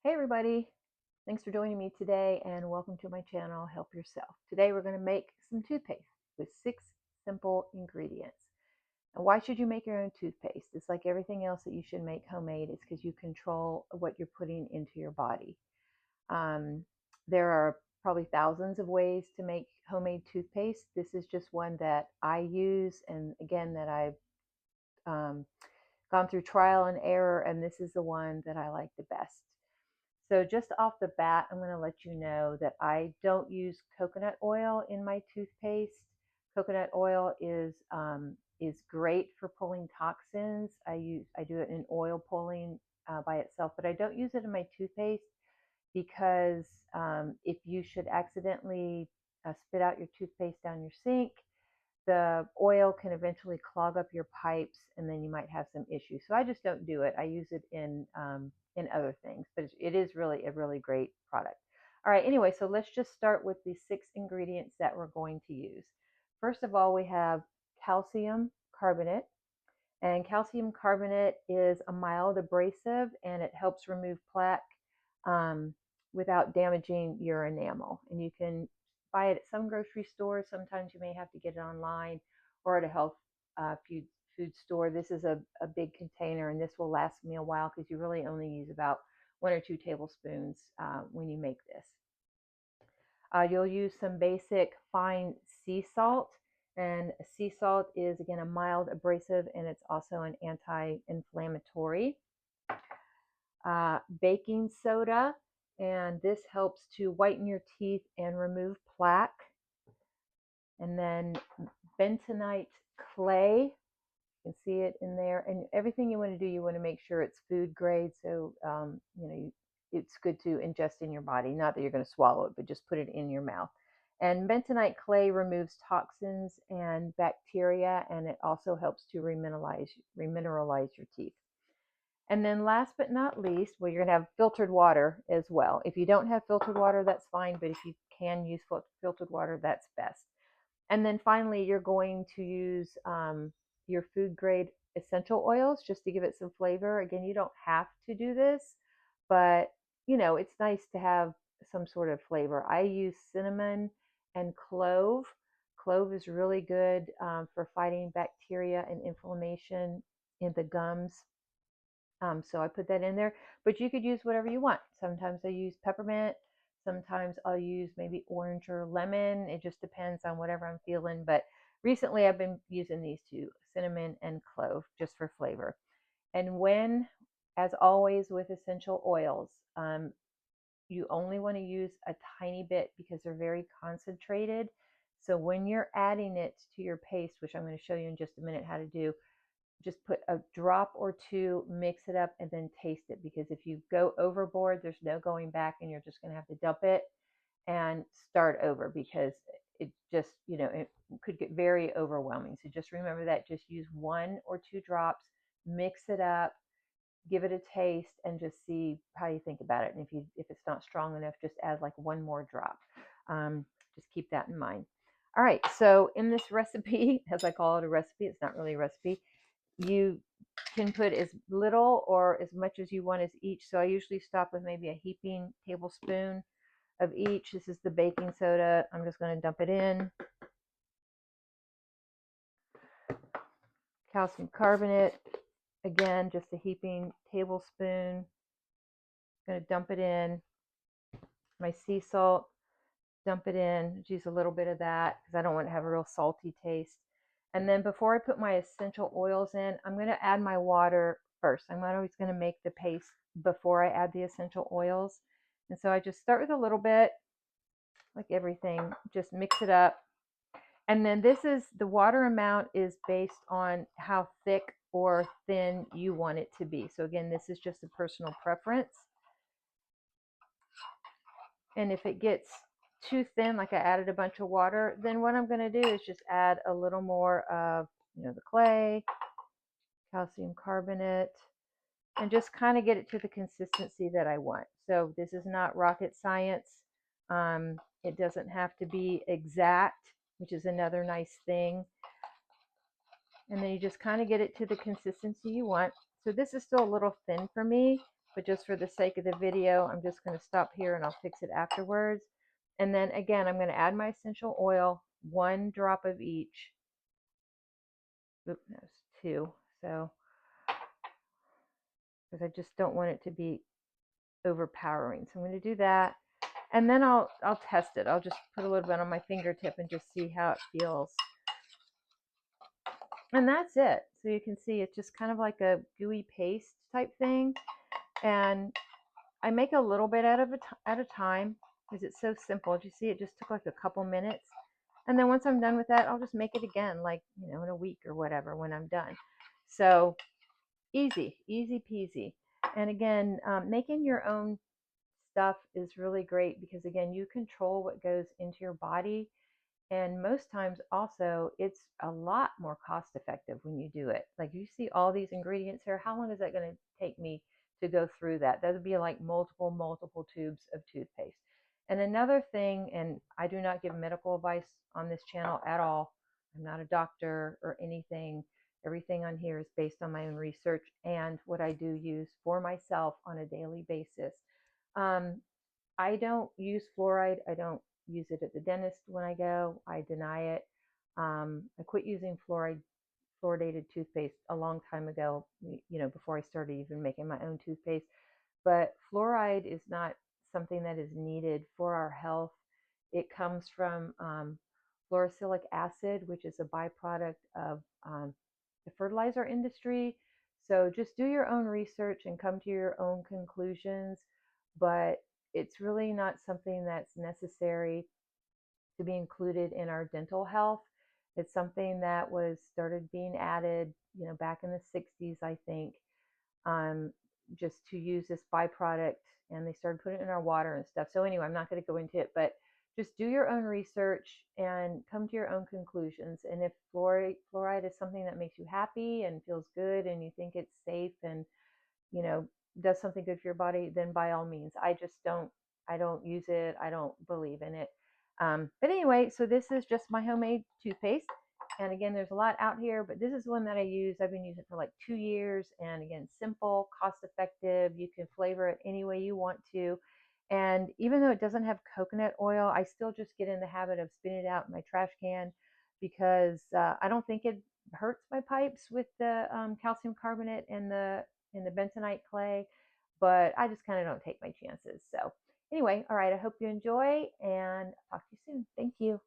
Hey everybody, thanks for joining me today and welcome to my channel, Help Yourself. Today we're going to make some toothpaste with 6 simple ingredients. And why should you make your own toothpaste? It's like everything else that you should make homemade. It's because you control what you're putting into your body. Um, there are probably thousands of ways to make homemade toothpaste. This is just one that I use, and again that I've gone through trial and error, and this is the one that I like the best. So just off the bat, I'm going to let you know that I don't use coconut oil in my toothpaste. Coconut oil is great for pulling toxins. I do it in oil pulling by itself, but I don't use it in my toothpaste because if you should accidentally spit out your toothpaste down your sink, the oil can eventually clog up your pipes and then you might have some issues. So I just don't do it. I use it in other things, but it is really a really great product. All right, anyway, so let's just start with the 6 ingredients that we're going to use. First of all, we have calcium carbonate. And calcium carbonate is a mild abrasive and it helps remove plaque um, without damaging your enamel. And you can buy it at some grocery stores. Sometimes you may have to get it online or at a health food store. This is a big container and this will last me a while because you really only use about 1 or 2 tablespoons when you make this. You'll use some basic fine sea salt. And sea salt is, again, a mild abrasive and it's also an anti-inflammatory. Baking soda, and this helps to whiten your teeth and remove plaque. And then bentonite clay, you can see it in there. And everything you want to do, you want to make sure it's food grade. So, it's good to ingest in your body. Not that you're going to swallow it, but just put it in your mouth. And bentonite clay removes toxins and bacteria, and it also helps to remineralize your teeth. And then last but not least, well, you're going to have filtered water as well. If you don't have filtered water, that's fine. But if you can use filtered water, that's best. And then finally, you're going to use your food grade essential oils just to give it some flavor. Again, you don't have to do this, but it's nice to have some sort of flavor. I use cinnamon and clove. Clove is really good for fighting bacteria and inflammation in the gums. So I put that in there, but you could use whatever you want. Sometimes I use peppermint. Sometimes I'll use maybe orange or lemon. It just depends on whatever I'm feeling. But recently I've been using these two, cinnamon and clove, just for flavor. And as always with essential oils, you only want to use a tiny bit because they're very concentrated. So when you're adding it to your paste, which I'm going to show you in just a minute how to do, just put a drop or two, mix it up, and then taste it. Because if you go overboard, there's no going back, and you're just going to have to dump it and start over because it just, it could get very overwhelming. So just remember that. Just use 1 or 2 drops, mix it up, give it a taste, and just see how you think about it. And if it's not strong enough, just add like 1 more drop. Just keep that in mind. All right, so in this recipe, as I call it a recipe, it's not really a recipe. You can put as little or as much as you want as each. So I usually stop with maybe a heaping tablespoon of each. This is the baking soda. I'm just going to dump it in. Calcium carbonate, again, just a heaping tablespoon. Going to dump it in. My sea salt, dump it in. Just use a little bit of that because I don't want to have a real salty taste. And then before I put my essential oils in, I'm going to add my water first. I'm not always going to make the paste before I add the essential oils. And so I just start with a little bit, like everything, just mix it up. And then the water amount is based on how thick or thin you want it to be. So again, this is just a personal preference. And if it gets too thin, like I added a bunch of water, then what I'm going to do is just add a little more of the clay, calcium carbonate, and just kind of get it to the consistency that I want. So this is not rocket science. It doesn't have to be exact, which is another nice thing. And then you just kind of get it to the consistency you want. So this is still a little thin for me, but just for the sake of the video, I'm just going to stop here and I'll fix it afterwards. And then again, I'm going to add my essential oil, 1 drop of each. Oops, that's 2. So, because I just don't want it to be overpowering. So I'm going to do that. And then I'll test it. I'll just put a little bit on my fingertip and just see how it feels. And that's it. So you can see it's just kind of like a gooey paste type thing. And I make a little bit at a time because it's so simple. As you see, it just took like a couple minutes. And then once I'm done with that, I'll just make it again, like, in a week or whatever when I'm done. So easy, easy peasy. And again, making your own stuff is really great because, again, you control what goes into your body. And most times also, it's a lot more cost effective when you do it. Like, you see all these ingredients here. How long is that going to take me to go through that? That would be like multiple tubes of toothpaste. And another thing, and I do not give medical advice on this channel at all. I'm not a doctor or anything. Everything on here is based on my own research and what I do use for myself on a daily basis. Um, I don't use fluoride. I don't use it at the dentist when I go. I deny it. I quit using fluoridated toothpaste a long time ago, before I started even making my own toothpaste. But fluoride is not something that is needed for our health. It comes from fluorosilicic acid, which is a byproduct of the fertilizer industry. So just do your own research and come to your own conclusions. But it's really not something that's necessary to be included in our dental health. It's something that was started being added, back in the 60s, I think, just to use this byproduct, and they started putting it in our water and stuff. So anyway, I'm not going to go into it, but just do your own research and come to your own conclusions. And if fluoride is something that makes you happy and feels good and you think it's safe and does something good for your body, then by all means. I don't use it. I don't believe in it. But anyway, so this is just my homemade toothpaste. And again, there's a lot out here, but this is one that I use. I've been using it for like 2 years. And again, simple, cost effective. You can flavor it any way you want to. And even though it doesn't have coconut oil, I still just get in the habit of spitting it out in my trash can because I don't think it hurts my pipes with the calcium carbonate and the bentonite clay, but I just kind of don't take my chances. So anyway, all right, I hope you enjoy and I'll talk to you soon. Thank you.